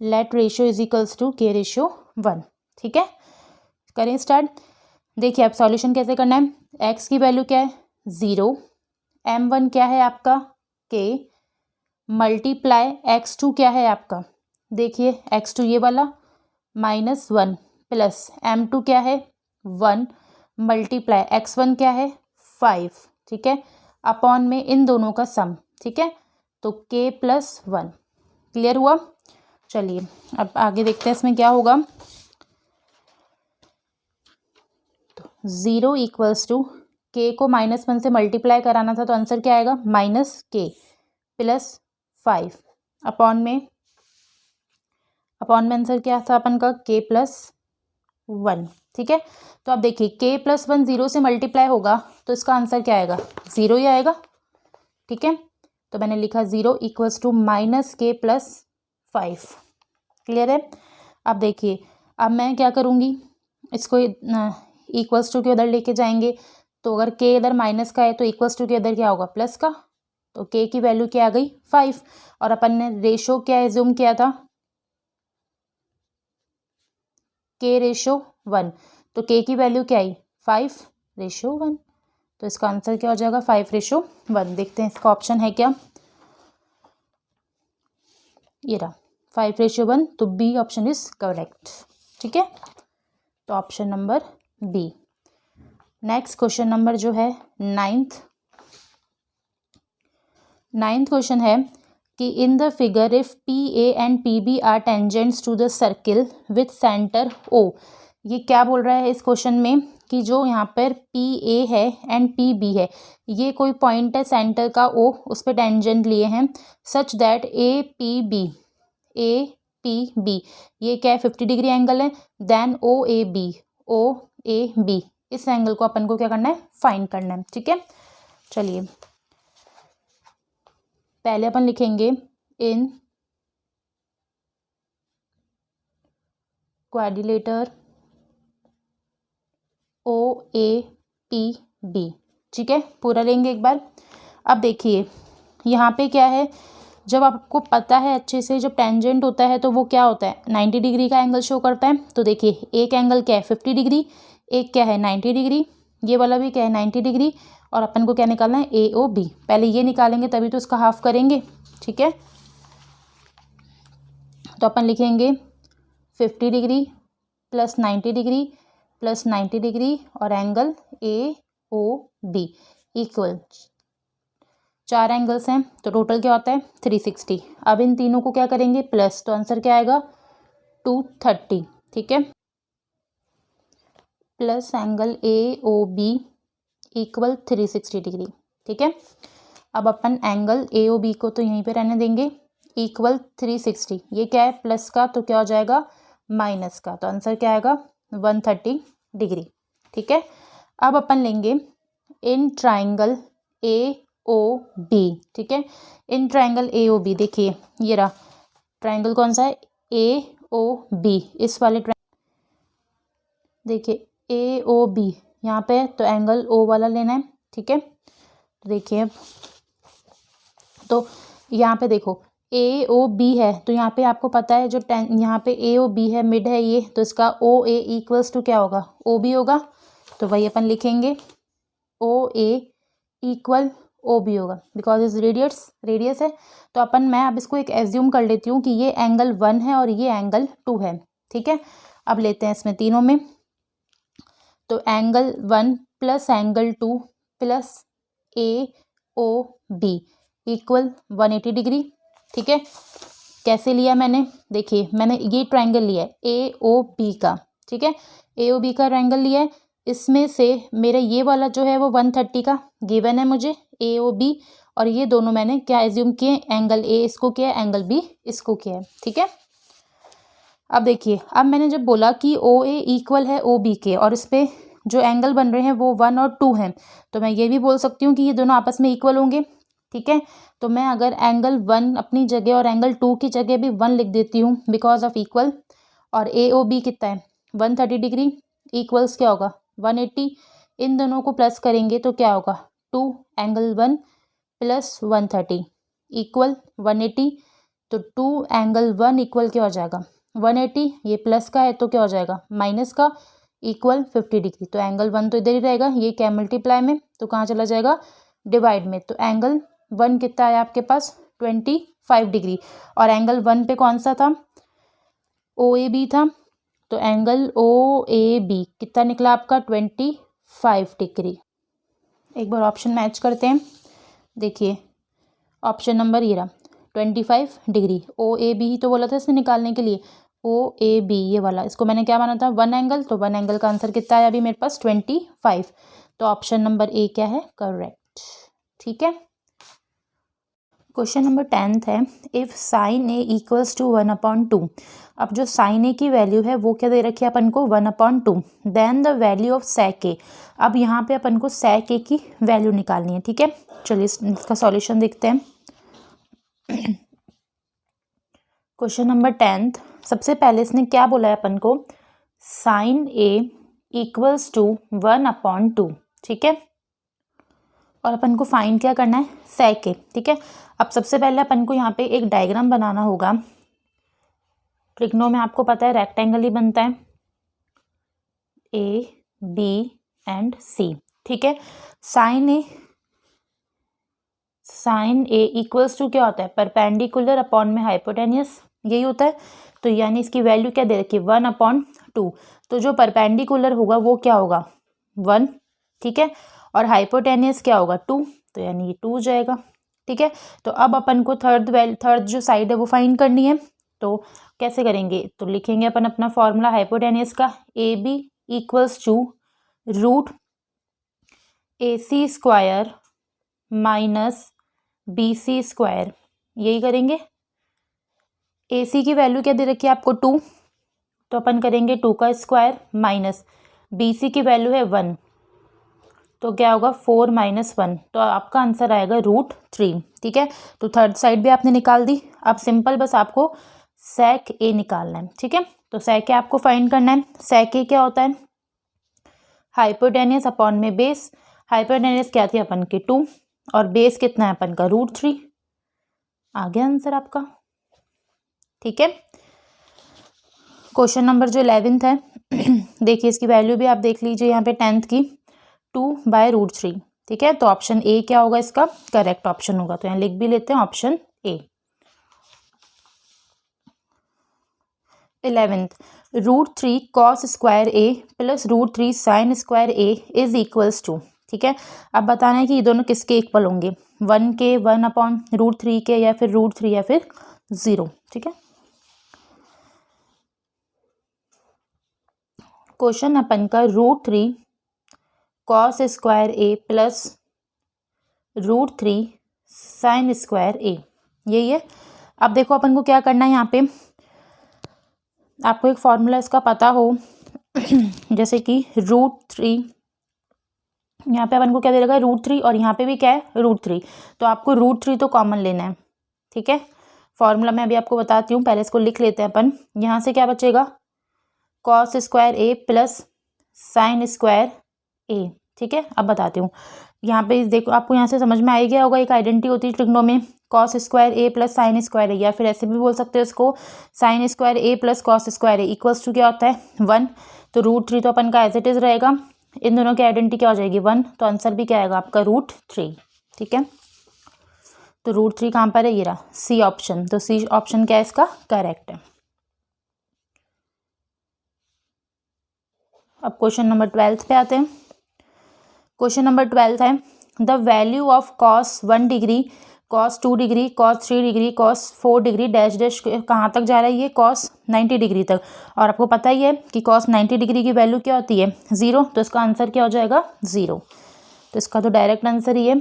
let ratio is equals to k ratio 1। ठीक है, करें स्टार्ट। देखिए अब सॉल्यूशन कैसे करना है, x की वैल्यू क्या है 0, m1 क्या है आपका k, मल्टीप्लाई x2 क्या है आपका, देखिए x2 ये वाला -1 प्लस m2 क्या है 1 मल्टीप्लाई x1 क्या है 5। ठीक है, अपॉन में इन दोनों का सम। ठीक है, तो k + 1। क्लियर हुआ। चलिए अब आगे देखते हैं इसमें क्या होगा। तो 0 इक्वल्स टू k को -1 से मल्टीप्लाई कराना था तो आंसर क्या आएगा, -k + 5 अपॉन में आंसर क्या था अपन का, k + 1। ठीक है, तो अब देखिए k + 1 0 से मल्टीप्लाई होगा तो इसका आंसर क्या आएगा, 0 ही आएगा। ठीक है, तो मैंने लिखा 0 इक्वल्स टू -k + 5। क्लियर है। अब देखिए अब मैं क्या करूँगी, इसको इक्वल्स टू के उधर लेके जाएंगे, तो अगर k इधर माइनस का है तो इक्वल्स टू के इधर क्या होगा, प्लस का। तो k की वैल्यू क्या आ गई 5, और अपन ने रेशो क्या एज्यूम किया था, k रेशो 1, तो k की वैल्यू क्या आई 5 रेशो 1। तो इसका आंसर क्या हो जाएगा, 5 रेशो 1। देखते हैं इसका ऑप्शन है क्या, ये रहा 5 रेशो 1, तो बी ऑप्शन इज करेक्ट। ठीक है, तो option number B. Next question number जो है 9th क्वेश्चन है कि in the figure if PA and PB are tangents to the circle with centre O। ये क्या बोल रहा है इस क्वेश्चन में कि जो यहाँ पर PA है एंड PB है, ये कोई पॉइंट है सेंटर का O, उस पर टेंजेंट लिए हैं, सच दैट APB ये क्या है 50 डिग्री एंगल है, देन OAB इस एंगल को अपन को क्या करना है, फाइंड करना है। ठीक है, चलिए पहले अपन लिखेंगे इन क्वाड्रिलेटर OAPB। ठीक है, पूरा लेंगे एक बार। अब देखिए यहाँ पे क्या है, जब आपको पता है अच्छे से, जब टेंजेंट होता है तो वो क्या होता है 90 डिग्री का एंगल शो करता है। तो देखिए एक एंगल क्या है 50 डिग्री, एक क्या है 90 डिग्री, ये वाला भी क्या है 90 डिग्री, और अपन को क्या निकालना है AOB। पहले ये निकालेंगे तभी तो इसका हाफ करेंगे। ठीक है, तो अपन लिखेंगे 50 डिग्री + 90 डिग्री + 90 डिग्री और एंगल AOB इक्वल 4 एंगल्स हैं तो टोटल क्या होता है 360। अब इन तीनों को क्या करेंगे प्लस, तो आंसर क्या आएगा 230। ठीक है, plus angle AOB equal 360 degree. ठीक है, अब अपन एंगल AOB को तो यहीं पे रहने देंगे, इक्वल 360। ये क्या है प्लस का, तो क्या हो जाएगा माइनस का, तो आंसर क्या आएगा 130 डिग्री। ठीक है, अब अपन लेंगे इन ट्राइंगल AOB। ठीक है, इन ट्राइंगल AOB देखिए ये रहा ट्राइंगल, कौन सा है AOB, इस वाले देखिए AOB यहाँ पे, तो एंगल O वाला लेना है। ठीक है, तो देखिए तो यहाँ पे देखो ए ओ बी है, तो यहाँ पे आपको पता है जो यहाँ पे ए ओ बी है, मिड है ये, तो इसका ओ ए इक्वल्स टू क्या होगा, ओ बी होगा। तो वही अपन लिखेंगे ओ ए इक्वल ओ बी होगा, बिकॉज इज रेडियस है। तो मैं अब इसको एक एज्यूम कर लेती हूँ कि ये एंगल 1 है और ये एंगल 2 है, ठीक है। अब लेते हैं इसमें तीनों में, तो एंगल 1 प्लस एंगल 2 प्लस ए ओ बी इक्वल 180 डिग्री, ठीक है। कैसे लिया मैंने, देखिए मैंने ये ट्रायंगल लिया है ए ओ बी का, ठीक है, ए ओ बी का ट्रायंगल लिया है। इसमें से मेरा ये वाला जो है वो 130 का गिवन है मुझे, ए ओ बी, और ये दोनों मैंने क्या एज्यूम किए, एंगल ए इसको किया है, एंगल बी इसको किया है, ठीक है। अब देखिए, अब मैंने जब बोला कि ओ ए इक्वल है ओ बी के, और इस पर जो एंगल बन रहे हैं वो 1 और 2 हैं, तो मैं ये भी बोल सकती हूँ कि ये दोनों आपस में इक्वल होंगे, ठीक है। तो मैं अगर एंगल 1 अपनी जगह और एंगल 2 की जगह भी 1 लिख देती हूँ बिकॉज ऑफ इक्वल, और ए ओ बी कितना है 130 डिग्री इक्वल्स क्या होगा 180, इन दोनों को प्लस करेंगे तो क्या होगा 2 एंगल 1 प्लस 130 इक्वल 180, तो 2 एंगल 1 इक्वल क्या हो जाएगा 180, ये प्लस का है तो क्या हो जाएगा माइनस का, इक्वल 50 डिग्री। तो एंगल 1 तो इधर ही रहेगा, ये क्या मल्टीप्लाई में, तो कहाँ चला जाएगा डिवाइड में। तो एंगल 1 कितना है आपके पास 25 डिग्री, और एंगल 1 पे कौन सा था ओ ए बी था, तो एंगल ओ ए बी कितना निकला आपका 25 डिग्री। एक बार ऑप्शन मैच करते हैं, देखिए ऑप्शन नंबर ये रहा 25 डिग्री, ओ ए बी ही तो बोला था इसने निकालने के लिए, ओ ए बी ये वाला, इसको मैंने क्या माना था 1 एंगल, तो 1 एंगल का आंसर कितना है अभी मेरे पास 25, तो ऑप्शन नंबर ए क्या है करेक्ट, ठीक है। क्वेश्चन नंबर 10 है, if sine A equals to 1/2, अब जो साइन ए की वैल्यू है वो क्या दे रखी है अपन को 1/2, then the value of sec A, अब यहाँ पे अपन को सेक ए की वैल्यू निकालनी है, ठीक है। चलिए इसका सॉल्यूशन देखते हैं। क्वेश्चन नंबर 10, सबसे पहले इसने क्या बोला है अपन को, साइन ए इक्वल्स टू 1/2, ठीक है, और अपन को फाइंड क्या करना है सेक ए, ठीक है। अब सबसे पहले अपन को यहाँ पे एक डायग्राम बनाना होगा, ट्रिग्नो में आपको पता है रेक्टेंगल ही बनता है, ए बी एंड सी, ठीक है। साइन ए इक्वल्स टू क्या होता है परपेंडिकुलर अपॉन में हाइपोटेनियस, यही होता है। तो यानी इसकी वैल्यू क्या दे रखी है 1/2, तो जो परपेंडिकुलर होगा वो क्या होगा 1, ठीक है, और हाइपोटेनियस क्या होगा 2, तो यानी ये 2 हो जाएगा, ठीक है। तो अब अपन को थर्ड जो साइड है वो फाइंड करनी है, तो कैसे करेंगे, तो लिखेंगे अपन अपना फॉर्मूला हाइपोटेनियस का, A B equals to root A C square minus B C square, यही करेंगे। ए सी की वैल्यू क्या दे रखी है आपको 2, तो अपन करेंगे 2 का स्क्वायर माइनस बी सी की वैल्यू है 1, तो क्या होगा 4 - 1, तो आपका आंसर आएगा √3, ठीक है। तो थर्ड साइड भी आपने निकाल दी, अब सिंपल बस आपको सेक ए निकालना है, ठीक है। तो सेक ए आपको फाइंड करना है, सेक ए क्या होता है हाइपोटेनियस अपॉन में बेस, हाइपोटेनियस क्या थी अपन की 2, और बेस कितना है अपन का √3, आ गया आंसर आपका, ठीक है। क्वेश्चन नंबर जो 11 है देखिए इसकी वैल्यू भी आप देख लीजिए यहाँ पे 10th की 2/√3, ठीक है। तो ऑप्शन ए क्या होगा इसका करेक्ट ऑप्शन होगा, तो यहाँ लिख भी लेते हैं option A. 11th, √3 cos square A plus √3 sine square A is equals to, ठीक है। अब बताना है कि ये दोनों किसके इक्वल होंगे, 1 के 1/√3 के, या फिर √3 या फिर 0, ठीक है। क्वेश्चन अपन का √3 cos square A plus √3 sine square ए, यही है। अब देखो अपन को क्या करना है, यहाँ पे आपको एक फॉर्मूला इसका पता हो जैसे कि √3, यहाँ पे अपन को क्या दे रखा है √3, और यहाँ पे भी क्या है √3, तो आपको √3 तो कॉमन लेना है, ठीक है। फॉर्मूला मैं अभी आपको बताती हूँ, पहले इसको लिख लेते हैं अपन। यहाँ से क्या बचेगा cos square A plus sine square ए, ठीक है। अब बताती हूँ, यहाँ पे देखो आपको यहाँ से समझ में आ गया होगा, एक आइडेंटिटी होती है ट्रिग्नो में cos square A plus sine square A, या फिर ऐसे भी बोल सकते हो इसको sine square A plus cos square A equals to क्या होता है 1। तो √3 तो अपन का एज इट इज़ रहेगा, इन दोनों की आइडेंटिटी क्या हो जाएगी 1, तो आंसर भी क्या आएगा आपका √3। ठीक है, तो √3 कहाँ पर है, ये रहा सी ऑप्शन, तो सी ऑप्शन क्या है इसका करेक्ट है। अब क्वेश्चन नंबर 12 पे आते हैं। क्वेश्चन नंबर 12 है the value of cos 1 degree, cos 2 degree, cos 3 degree, cos 4 degree dash dash कहाँ तक जा रहा है, ये कॉस 90 डिग्री तक। और आपको पता ही है कि कॉस 90 डिग्री की वैल्यू क्या होती है 0, तो इसका आंसर क्या हो जाएगा 0। तो इसका तो डायरेक्ट आंसर ही है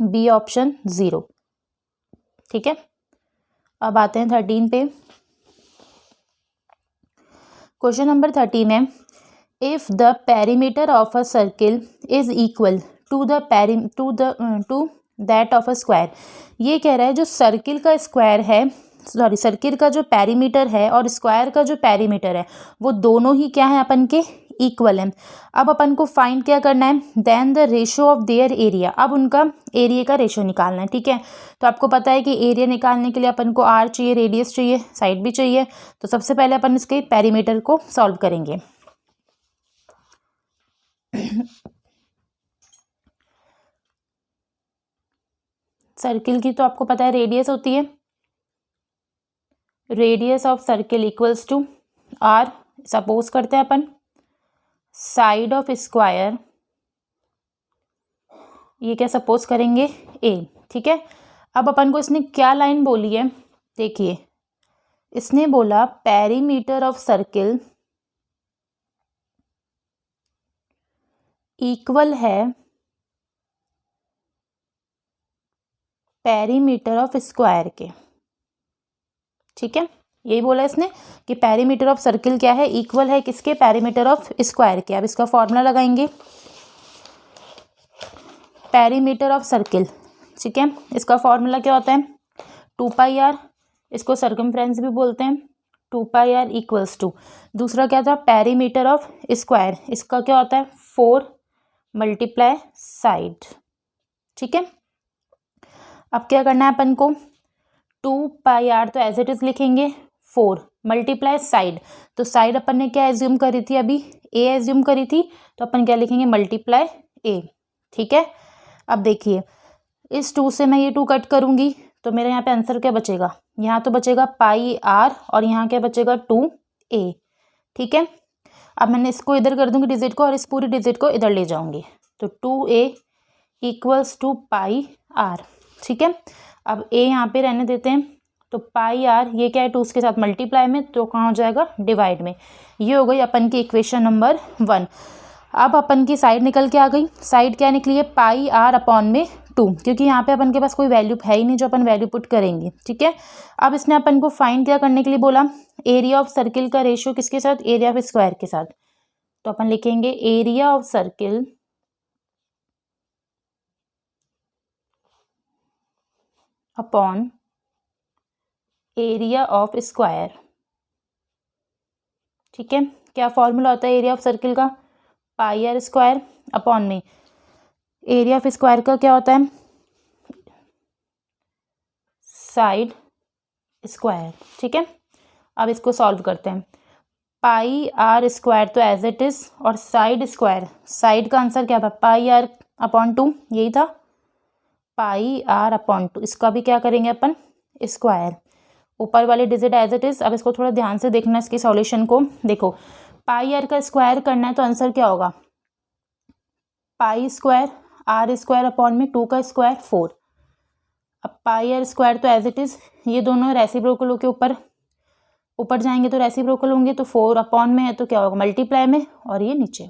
बी ऑप्शन 0। ठीक है, अब आते हैं 13 पे। क्वेश्चन नंबर 13 है if the perimeter of a circle is equal to that of a square. ये कह रहा है जो सर्किल का स्क्वायर है, सॉरी सर्किल का जो पेरीमीटर है और स्क्वायर का जो पेरीमीटर है वो दोनों ही क्या है अपन के इक्वल है। अब अपन को फाइंड क्या करना है, then the ratio of their area. अब उनका एरिया का रेशो निकालना है। ठीक है, तो आपको पता है कि एरिया निकालने के लिए अपन को आर चाहिए, रेडियस चाहिए, साइड भी चाहिए। तो सबसे पहले अपन इसके पेरीमीटर को सॉल्व करेंगे। सर्किल की तो आपको पता है रेडियस होती है, radius of circle equals to R. Suppose करते हैं अपन साइड ऑफ स्क्वायर, ये क्या सपोज करेंगे ए। ठीक है, अब अपन को इसने क्या लाइन बोली है, देखिए इसने बोला पेरीमीटर ऑफ सर्किल इक्वल है पेरीमीटर ऑफ स्क्वायर के। ठीक है, यही बोला इसने कि पेरीमीटर ऑफ सर्किल क्या है, इक्वल है किसके, पेरीमीटर ऑफ स्क्वायर के। अब इसका फॉर्मूला लगाएंगे पेरीमीटर ऑफ सर्किल। ठीक है, इसका फॉर्मूला क्या होता है 2πr, इसको सर्कमफ्रेंस भी बोलते हैं, 2πr इक्वल्स टू, दूसरा क्या था पेरीमीटर ऑफ स्क्वायर, इसका क्या होता है 4 मल्टीप्लाई साइड। ठीक है, अब क्या करना है अपन को 2πr तो एज इट इज लिखेंगे, 4 मल्टीप्लाई साइड, तो साइड अपन ने क्या एज्यूम करी थी, अभी ए एज्यूम करी थी, तो अपन क्या लिखेंगे मल्टीप्लाई ए। ठीक है, अब देखिए इस 2 से मैं ये 2 कट करूंगी तो मेरे यहाँ पे आंसर क्या बचेगा, यहाँ तो बचेगा πr और यहाँ क्या बचेगा 2a। ठीक है, अब मैंने इसको इधर कर दूंगी डिजिट को और इस पूरी डिजिट को इधर ले जाऊंगी, तो 2a इक्वल्स टू πr। ठीक है, अब a यहाँ पे रहने देते हैं, तो πr ये क्या है 2 के साथ मल्टीप्लाई में, तो कहाँ हो जाएगा डिवाइड में। ये हो गई अपन की इक्वेशन नंबर 1। अब अपन की साइड निकल के आ गई, साइड क्या निकली है πr अपॉन में 2, क्योंकि यहाँ पे अपन के पास कोई वैल्यू है ही नहीं जो अपन वैल्यू पुट करेंगे। ठीक है, अब इसने अपन को फाइंड क्या करने के लिए बोला, एरिया ऑफ सर्किल का रेशियो किसके साथ, एरिया ऑफ स्क्वायर के साथ। तो अपन लिखेंगे area of circle upon area of square. ठीक है, क्या फॉर्मूला होता है एरिया ऑफ सर्किल का, πr स्क्वायर अपॉन में एरिया ऑफ स्क्वायर का क्या होता है साइड स्क्वायर। ठीक है, अब इसको सॉल्व करते हैं, πr स्क्वायर तो एज इट इज, और साइड स्क्वायर, साइड का आंसर क्या था πr अपॉन 2, यही था πr अपॉन 2। इसका भी क्या करेंगे अपन स्क्वायर, ऊपर वाली डिजिट एज इट इज। अब इसको थोड़ा ध्यान से देखना इसकी सॉल्यूशन को, देखो πr का स्क्वायर करना है तो आंसर क्या होगा pi square r square upon में 2 का स्क्वायर 4। अब πr स्क्वायर तो एज इट इज, ये दोनों रेसिप्रोकल के ऊपर जाएंगे तो रेसिप्रोकल होंगे, तो 4 अपॉन में है तो क्या होगा मल्टीप्लाई में, और ये नीचे।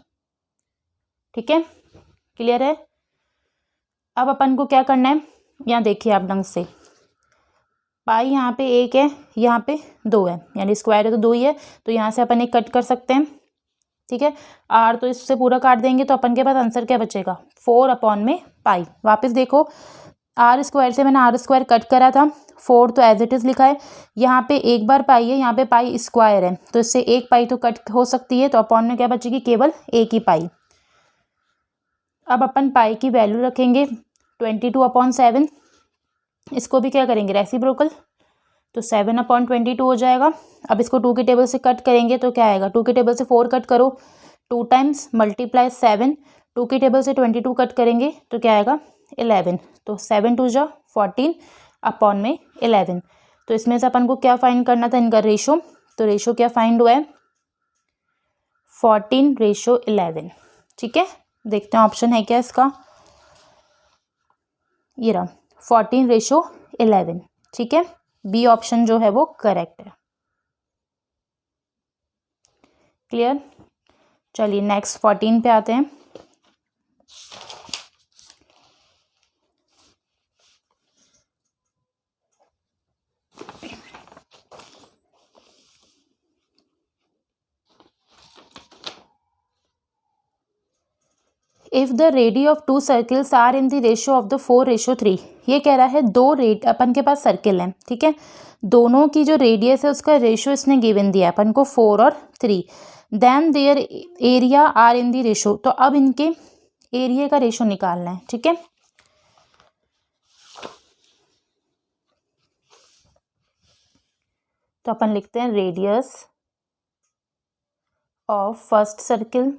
ठीक है, क्लियर है। अब अपन को क्या करना है, यहाँ देखिए आप ढंग से, पाई यहाँ पे 1 है, यहाँ पे 2 है, यानी स्क्वायर है तो 2 ही है, तो यहाँ से अपन एक कट कर सकते हैं। ठीक है, आर तो इससे पूरा काट देंगे तो अपन के पास आंसर क्या बचेगा 4 अपॉन में पाई। वापस देखो आर स्क्वायर से मैंने आर स्क्वायर कट करा था, 4 तो एज इट इज लिखा है, यहाँ पे एक बार पाई है, यहाँ पे पाई स्क्वायर है, तो इससे एक पाई तो कट हो सकती है, तो अपॉन में क्या बचेगी केवल एक ही पाई। अब अपन पाई की वैल्यू रखेंगे 22/7, इसको भी क्या करेंगे, रेसिप्रोकल, तो 7/22 हो जाएगा। अब इसको 2 के टेबल से कट करेंगे तो क्या आएगा, 2 के टेबल से 4 कट करो, 2 टाइम्स मल्टीप्लाई 7, 2 के टेबल से 22 कट करेंगे तो क्या आएगा, 11, तो 7 2 जा 14 अपॉन में 11। तो इसमें से अपन को क्या फाइंड करना था, इनका रेशो, तो रेशो क्या फाइंड हुआ है, 14:11। ठीक है, देखते हैं ऑप्शन है क्या इसका, ये रहा 14:11। ठीक है, बी ऑप्शन जो है वो करेक्ट है। क्लियर, चलिए नेक्स्ट 14 पे आते हैं। If the radii of 2 circles are in the ratio of the 4:3, ये कह रहा है दो रेड अपन के पास सर्किल हैं, ठीक है, दोनों की जो रेडियस है उसका रेशियो इसने गिवन दिया अपन को 4 और 3, then their area are in the ratio, तो अब इनके एरिया का रेशियो निकालना है। ठीक है, तो अपन लिखते हैं रेडियस ऑफ फर्स्ट सर्किल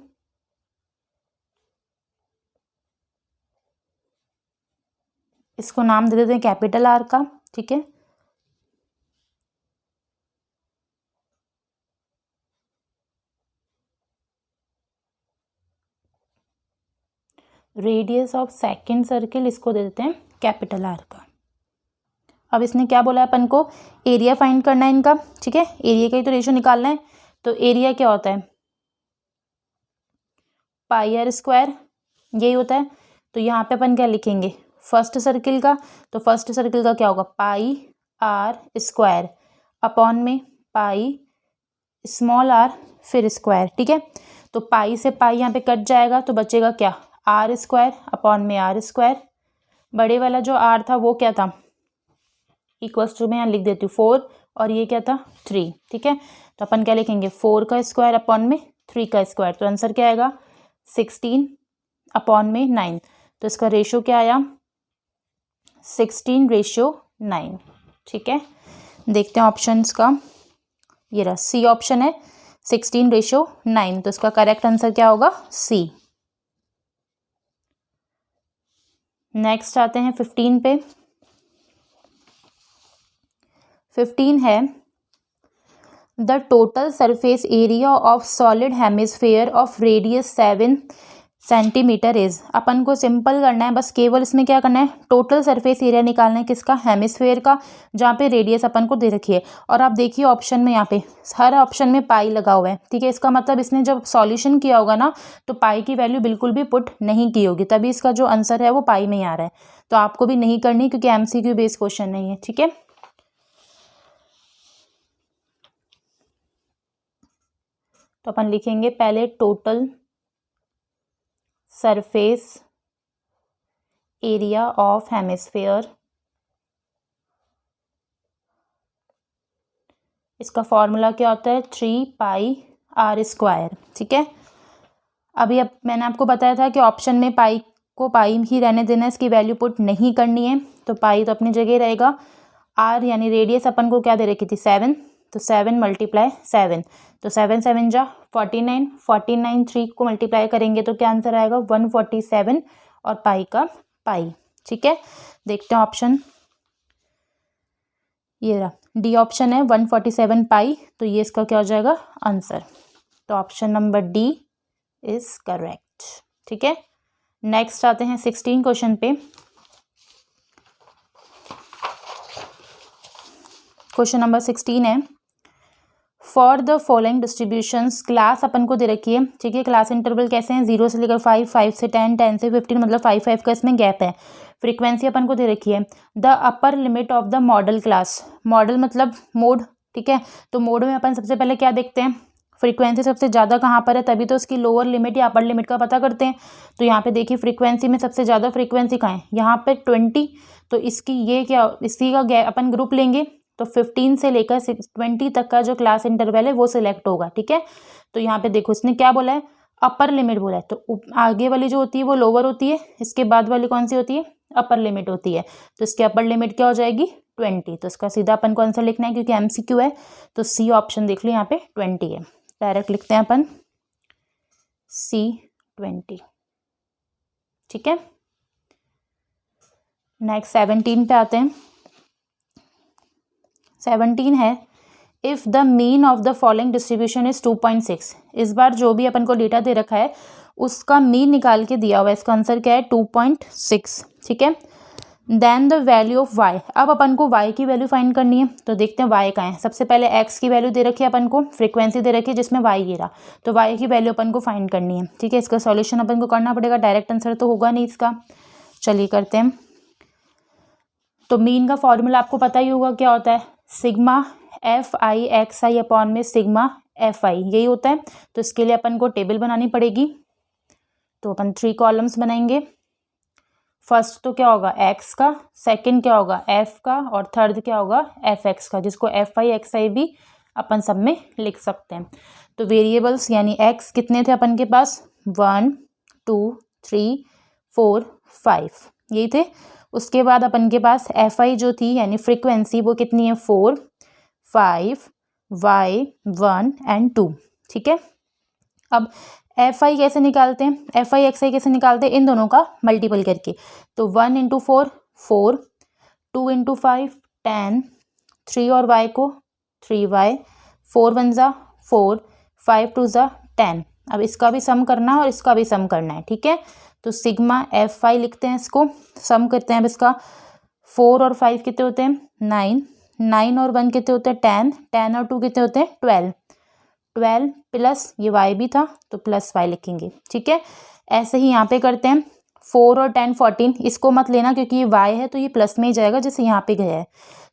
इसको नाम दे देते हैं कैपिटल आर का। ठीक है, रेडियस ऑफ सेकंड सर्किल इसको दे देते हैं कैपिटल आर का। अब इसने क्या बोला है अपन को, एरिया फाइंड करना है इनका। ठीक है, एरिया का ही तो रेशियो निकालना है, तो एरिया क्या होता है, पाई आर स्क्वायर, यही होता है। तो यहाँ पे अपन क्या लिखेंगे, फर्स्ट सर्किल का, तो फर्स्ट सर्किल का क्या होगा, पाई आर स्क्वायर अपॉन में पाई स्मॉल आर फिर स्क्वायर। ठीक है, तो पाई से पाई यहाँ पे कट जाएगा तो बचेगा क्या, आर स्क्वायर अपॉन में आर स्क्वायर, बड़े वाला जो आर था वो क्या था, इक्वल्स टू में यहाँ लिख देती हूँ 4, और ये क्या था 3। ठीक है, तो अपन क्या लिखेंगे, 4 का स्क्वायर अपॉन में 3 का स्क्वायर, तो आंसर क्या आएगा 16 अपॉन में 9, तो इसका रेशियो क्या आया 16:9। ठीक है, देखते हैं ऑप्शंस का, ये रहा सी ऑप्शन है 16:9, तो इसका करेक्ट आंसर क्या होगा, सी। नेक्स्ट आते हैं 15 पे। 15 है the total surface area of solid hemisphere of radius 7 centimetre is, अपन को सिंपल करना है, बस केवल इसमें क्या करना है, टोटल सरफेस एरिया निकालना है किसका, हेमिस्फेयर का, जहाँ पे रेडियस अपन को दे रखी है। और आप देखिए ऑप्शन में यहाँ पे हर ऑप्शन में पाई लगा हुआ है। ठीक है, इसका मतलब इसने जब सॉल्यूशन किया होगा ना तो पाई की वैल्यू बिल्कुल भी पुट नहीं की होगी, तभी इसका जो आंसर है वो पाई में ही आ रहा है। तो आपको भी नहीं करनी क्योंकि MCQ बेस्ड क्वेश्चन नहीं है। ठीक है, तो अपन लिखेंगे पहले total surface area of hemisphere, इसका फॉर्मूला क्या होता है 3 पाई आर स्क्वायर। ठीक है, अभी अब मैंने आपको बताया था कि ऑप्शन में पाई को पाई ही रहने देना है, इसकी वैल्यू पुट नहीं करनी है, तो पाई तो अपनी जगह रहेगा। आर यानी रेडियस अपन को क्या दे रखी थी 7, तो 7 मल्टीप्लाई 7, तो 7 7 जा 49, 49 3 को मल्टीप्लाई करेंगे तो क्या आंसर आएगा 147 और पाई का पाई। ठीक है, देखते हैं ऑप्शन, ये रहा डी ऑप्शन है 147 पाई, तो ये इसका क्या हो जाएगा आंसर, तो option number D is correct. ठीक है, नेक्स्ट आते हैं 16 क्वेश्चन पे। क्वेश्चन नंबर 16 है for the following distributions, class अपन को दे रखी है। ठीक है, क्लास इंटरवल कैसे हैं 0 से लेकर 5, 5 से 10, 10 से 15, मतलब 5 5 का इसमें गैप है। फ्रीक्वेंसी अपन को दे रखी है the upper limit of the model class, model मतलब मोड। ठीक है, तो मोड में अपन सबसे पहले क्या देखते हैं, फ्रीक्वेंसी सबसे ज़्यादा कहाँ पर है, तभी तो उसकी लोअर लिमिट या अपर लिमिट का पता करते हैं। तो यहाँ पे देखिए फ्रीक्वेंसी में सबसे ज़्यादा फ्रीक्वेंसी कहाँ है, यहाँ पे 20, तो इसकी ये क्या, इसी का गैप अपन ग्रुप लेंगे तो 15 से लेकर 20 तक का जो क्लास इंटरवल है वो सिलेक्ट होगा। ठीक है, तो यहाँ पे देखो इसने क्या बोला है, अपर लिमिट बोला है, तो आगे वाली जो होती है वो लोअर होती है, इसके बाद वाली कौन सी होती है, अपर लिमिट होती है। तो इसकी अपर लिमिट क्या हो जाएगी, 20। तो इसका सीधा अपन को आंसर लिखना है क्योंकि एमसीक्यू है, तो सी ऑप्शन देख लो यहाँ पे 20 है। डायरेक्ट लिखते हैं अपन सी 20। ठीक है, नेक्स्ट 17 पे आते हैं। 17 है, if the mean of the following distribution is 2.6। इस बार जो भी अपन को डेटा दे रखा है उसका मीन निकाल के दिया हुआ है, इसका आंसर क्या है 2.6। ठीक है, then the value of Y. अब अपन को वाई की वैल्यू फाइंड करनी है, तो देखते हैं वाई कहाँ है। सबसे पहले एक्स की वैल्यू दे रखी है अपन को, फ्रीक्वेंसी दे रखी है जिसमें वाई ये रहा, तो वाई की वैल्यू अपन को फाइंड करनी है। ठीक है, इसका सॉल्यूशन अपन को करना पड़ेगा, डायरेक्ट आंसर तो होगा नहीं इसका। चलिए करते हैं। तो मीन का फॉर्मूला आपको पता ही होगा क्या होता है, sigma F I X I upon में सिग्मा एफ आई, यही होता है। तो इसके लिए अपन को टेबल बनानी पड़ेगी, तो अपन 3 कॉलम्स बनाएंगे। फर्स्ट तो क्या होगा एक्स का, सेकंड क्या होगा एफ का, और थर्ड क्या होगा एफ एक्स का, जिसको एफ आई एक्स आई भी अपन सब में लिख सकते हैं। तो वेरिएबल्स यानी एक्स कितने थे अपन के पास, 1 2 3 4 5 यही थे। उसके बाद अपन के पास एफ आई जो थी यानी फ्रीक्वेंसी वो कितनी है, 4 5 y 1 एंड 2। ठीक है, अब एफ आई कैसे निकालते हैं, एफ आई एक्स आई कैसे निकालते हैं, इन दोनों का मल्टीपल करके। तो 1 इंटू 4 4, 2 इंटू 5 10, 3 और y को 3y, 4 1 ज़ा 4, 5 2 ज़ा 10। अब इसका भी सम करना है और इसका भी सम करना है। ठीक है, तो सिग्मा एफ आई लिखते हैं, इसको सम करते हैं। अब इसका 4 और 5 कितने होते हैं 9, 9 और 1 कितने होते हैं 10, 10 और 2 कितने होते हैं 12, 12 प्लस ये y भी था तो प्लस y लिखेंगे। ठीक है, ऐसे ही यहाँ पे करते हैं। 4 और 10 14, इसको मत लेना क्योंकि ये y है तो ये प्लस में ही जाएगा जैसे यहाँ पे गया है।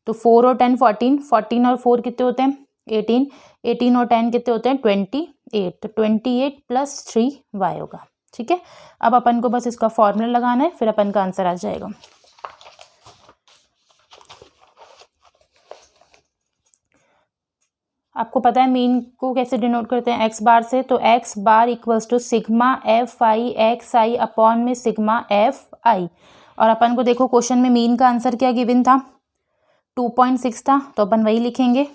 तो 4 और 10 14, 14 और 4 कितने होते हैं 18, 18 और 10 कितने होते हैं 28, तो 28 प्लस 3y होगा। ठीक है, अब अपन को बस इसका फॉर्मूला लगाना है, फिर अपन का आंसर आ जाएगा। आपको पता है मीन को कैसे डिनोट करते हैं, एक्स बार से, तो X bar equals to sigma F I X I upon में सिग्मा एफ आई। और अपन को देखो क्वेश्चन में मीन का आंसर क्या गिवन था 2.6 था, तो अपन वही लिखेंगे।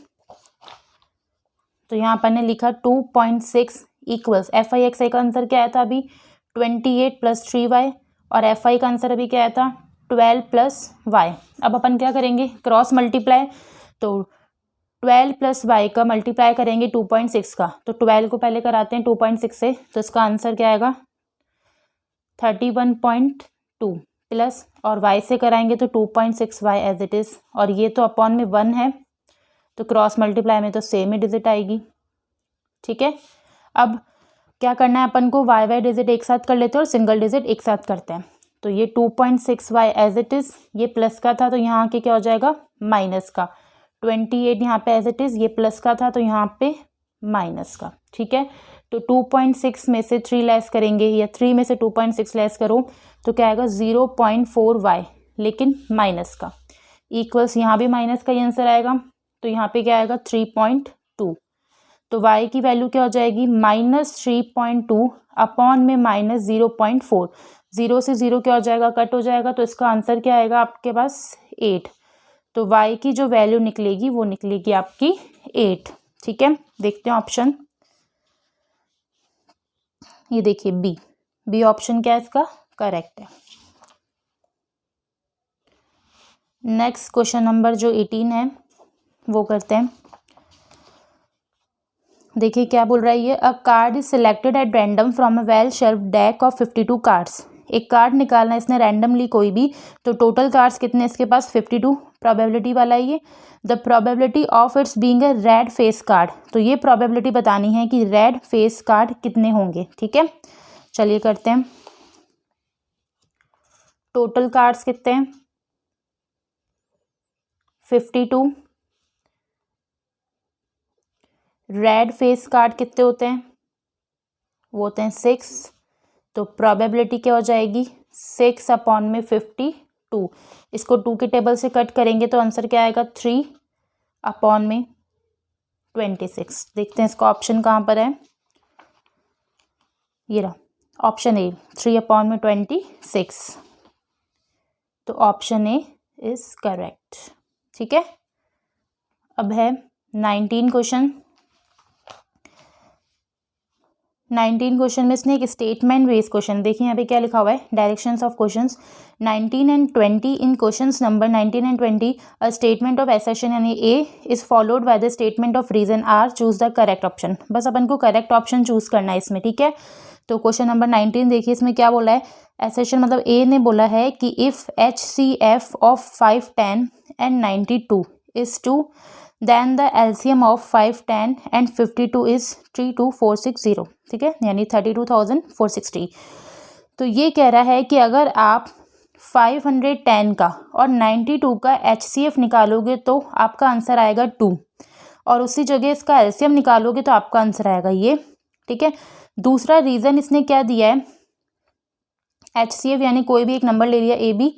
तो यहाँ अपन ने लिखा 2.6 इक्वल्स एफ आई एक्स आई का आंसर क्या आया था अभी 28 प्लस 3y, और एफ आई का आंसर अभी क्या आया था 12 प्लस y। अब अपन क्या करेंगे क्रॉस मल्टीप्लाई, तो 12 प्लस वाई का मल्टीप्लाई करेंगे 2.6 का, तो 12 को पहले कराते हैं 2.6 से, तो इसका आंसर क्या आएगा 31.2 प्लस, और y से कराएंगे तो 2.6y एज इट इज़, और ये तो अपॉन में 1 है तो क्रॉस मल्टीप्लाई में तो सेम ही डिजिट आएगी। ठीक है, अब क्या करना है अपन को y डिजिट एक साथ कर लेते हैं और सिंगल डिजिट एक साथ करते हैं। तो ये 2.6y एज इट इज़, ये प्लस का था तो यहाँ के क्या हो जाएगा माइनस का, 28 यहाँ पे एज इट इज़, ये प्लस का था तो यहाँ पे माइनस का। ठीक है, तो 2.6 में से 3 लेस करेंगे या 3 में से 2.6 लेस करो तो क्या आएगा 0.4y, लेकिन माइनस का, इक्वल्स यहाँ भी माइनस का ही आंसर आएगा, तो यहाँ पे क्या आएगा 3.2। तो y की वैल्यू क्या हो जाएगी -3.2 अपॉन में -0.4, 0 से 0 क्या हो जाएगा कट हो जाएगा, तो इसका आंसर क्या आएगा आपके पास 8। तो y की जो वैल्यू निकलेगी वो निकलेगी आपकी 8। ठीक है, देखते हैं ऑप्शन, ये देखिए बी ऑप्शन क्या है इसका करेक्ट है। नेक्स्ट क्वेश्चन नंबर जो 18 है वो करते हैं। देखिए क्या बोल रहा है ये, अ card is selected at random from a well shelved deck of 52 cards. एक कार्ड निकालना है इसने रैंडमली कोई भी, तो टोटल कार्ड्स कितने इसके पास 52, प्रोबेबिलिटी वाला है ये। The probability of its being a red face card, तो ये प्रोबेबिलिटी बतानी है कि रेड फेस कार्ड कितने होंगे। ठीक है, चलिए करते हैं। टोटल कार्ड्स कितने हैं 52, रेड फेस कार्ड कितने होते हैं वो होते हैं 6, तो प्रोबेबिलिटी क्या हो जाएगी 6 अपॉन में 52, इसको 2 के टेबल से कट करेंगे तो आंसर क्या आएगा 3 अपॉन में 26। देखते हैं इसका ऑप्शन कहाँ पर है, ये रहा ऑप्शन ए 3/26। तो ऑप्शन ए इज करेक्ट। ठीक है, अब है 19 क्वेश्चन। 19 क्वेश्चन में इसने एक स्टेटमेंट बेस्ड क्वेश्चन, देखिए यहाँ पे क्या लिखा हुआ है, directions of questions 19 and 20 in questions number 19 and 20 a statement of assertion यानी A is followed by the statement of reason R, choose the correct option. बस अपन को करेक्ट ऑप्शन चूज करना है इसमें। ठीक है, तो क्वेश्चन नंबर 19 देखिए, इसमें क्या बोला है, एसेशन मतलब ए ने बोला है कि if HCF of 5, 10 and 92 is 2 then the LCM of 5, 10 and 52 is 32460। ठीक है, यानी 32,460। तो ये कह रहा है कि अगर आप 510 का और 92 का HCF निकालोगे तो आपका आंसर आएगा 2, और उसी जगह इसका LCM निकालोगे तो आपका आंसर आएगा ये। ठीक है, दूसरा रीज़न इसने क्या दिया है, HCF यानी कोई भी एक नंबर ले लिया AB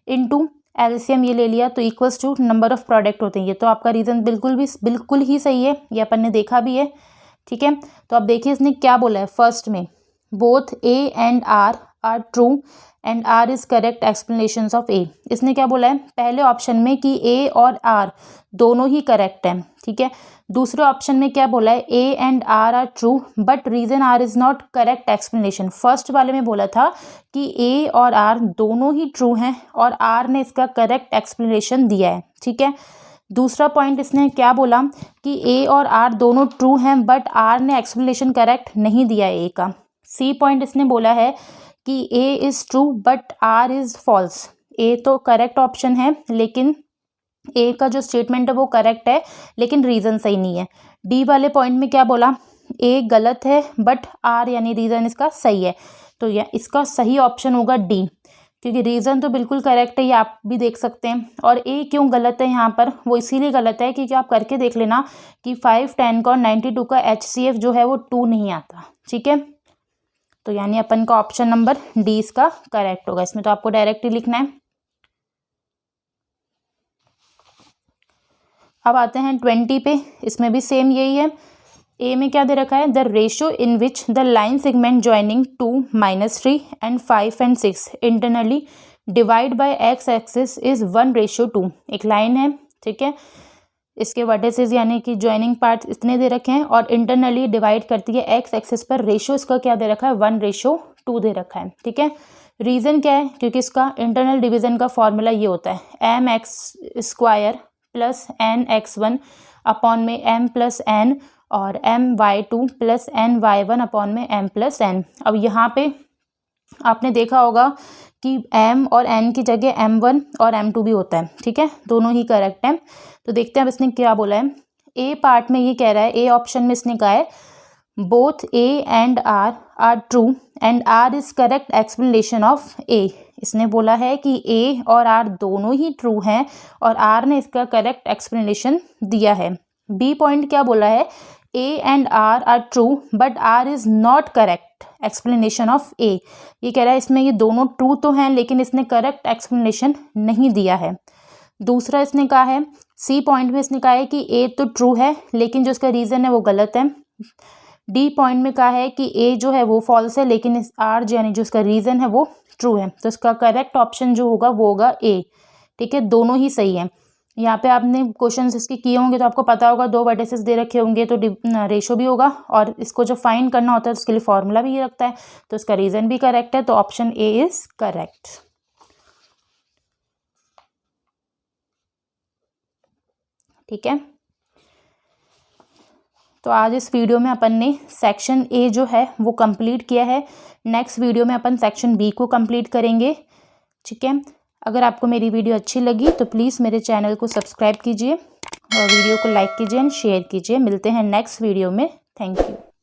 इंटू LCM ये ले लिया तो equals to number of product होते हैं ये। तो आपका रीज़न बिल्कुल ही सही है, ये अपन ने देखा भी है। ठीक है, तो अब देखिए इसने क्या बोला है, फर्स्ट में both A and R are true and R is correct explanations of A। इसने क्या बोला है पहले ऑप्शन में कि A और R दोनों ही करेक्ट हैं। ठीक है, दूसरे ऑप्शन में क्या बोला है, A and R are true but reason R is not correct explanation. First वाले में बोला था कि A और R दोनों ही ट्रू हैं और R ने इसका करेक्ट एक्सप्लेनेशन दिया है। ठीक है, दूसरा पॉइंट इसने क्या बोला कि A और R दोनों ट्रू हैं बट R ने एक्सप्लेनेशन करेक्ट नहीं दिया है A का। सी पॉइंट इसने बोला है कि A is true but R is false. A तो करेक्ट ऑप्शन है लेकिन A का जो स्टेटमेंट है वो करेक्ट है लेकिन रीज़न सही नहीं है। डी वाले पॉइंट में क्या बोला, A गलत है बट R यानी रीज़न इसका सही है। तो यह इसका सही ऑप्शन होगा डी, क्योंकि रीज़न तो बिल्कुल करेक्ट है, ये आप भी देख सकते हैं। और A क्यों गलत है यहाँ पर, वो इसीलिए गलत है क्योंकि आप करके देख लेना कि 5, 10 का और 92 का HCF जो है वो 2 नहीं आता। ठीक है, तो यानी अपन का ऑप्शन नंबर डी इसका करेक्ट होगा। इसमें तो आपको डायरेक्ट ही लिखना है। अब आते हैं 20 पे, इसमें भी सेम यही है। ए में क्या दे रखा है, the ratio in which the line segment joining 2, -3 and 5 and 6 internally divide by x axis is 1:2। एक लाइन है, ठीक है, इसके वर्टिसेस यानी कि ज्वाइनिंग पार्ट इतने दे रखे हैं और इंटरनली डिवाइड करती है एक्स एक्सिस पर। रेशियो इसका क्या दे रखा है, 1:2 दे रखा है। ठीक है, रीज़न क्या है, क्योंकि इसका इंटरनल डिवीजन का फॉर्मूला ये होता है mx² प्लस nx1 अपॉन में m प्लस n और my2 प्लस ny1 अपॉन में m प्लस n। अब यहाँ पे आपने देखा होगा कि m और n की जगह m1 और m2 भी होता है। ठीक है, दोनों ही करेक्ट हैं। तो देखते हैं अब इसने क्या बोला है। ए पार्ट में ये कह रहा है, ए ऑप्शन में इसने कहा है both A and R are true and R is correct explanation of A। इसने बोला है कि A और R दोनों ही ट्रू हैं और R ने इसका करेक्ट एक्सप्लेनेशन दिया है। बी पॉइंट क्या बोला है, A and R are true but R is not correct explanation of A। ये कह रहा है इसमें ये दोनों ट्रू तो हैं लेकिन इसने करेक्ट एक्सप्लेनेशन नहीं दिया है। दूसरा इसने कहा है, सी पॉइंट में इसने कहा है कि A तो ट्रू है लेकिन जो इसका रीज़न है वो गलत है। डी पॉइंट में कहा है कि A जो है वो फॉल्स है लेकिन इस R यानी जो इसका रीज़न है वो ट्रू है। तो इसका करेक्ट ऑप्शन जो होगा वो होगा A। ठीक है, दोनों ही सही हैं। यहाँ पे आपने क्वेश्चंस इसके किए होंगे तो आपको पता होगा, 2 वर्टिसेस दे रखे होंगे तो रेशो भी होगा और इसको जो फाइंड करना होता है उसके लिए फॉर्मूला भी ये रखता है। तो इसका रीज़न भी करेक्ट है, तो ऑप्शन A इज़ करेक्ट। ठीक है, तो आज इस वीडियो में अपन ने सेक्शन ए जो है वो कंप्लीट किया है। नेक्स्ट वीडियो में अपन सेक्शन बी को कंप्लीट करेंगे। ठीक है, अगर आपको मेरी वीडियो अच्छी लगी तो प्लीज़ मेरे चैनल को सब्सक्राइब कीजिए और वीडियो को लाइक कीजिए एंड शेयर कीजिए। मिलते हैं नेक्स्ट वीडियो में। Thank you.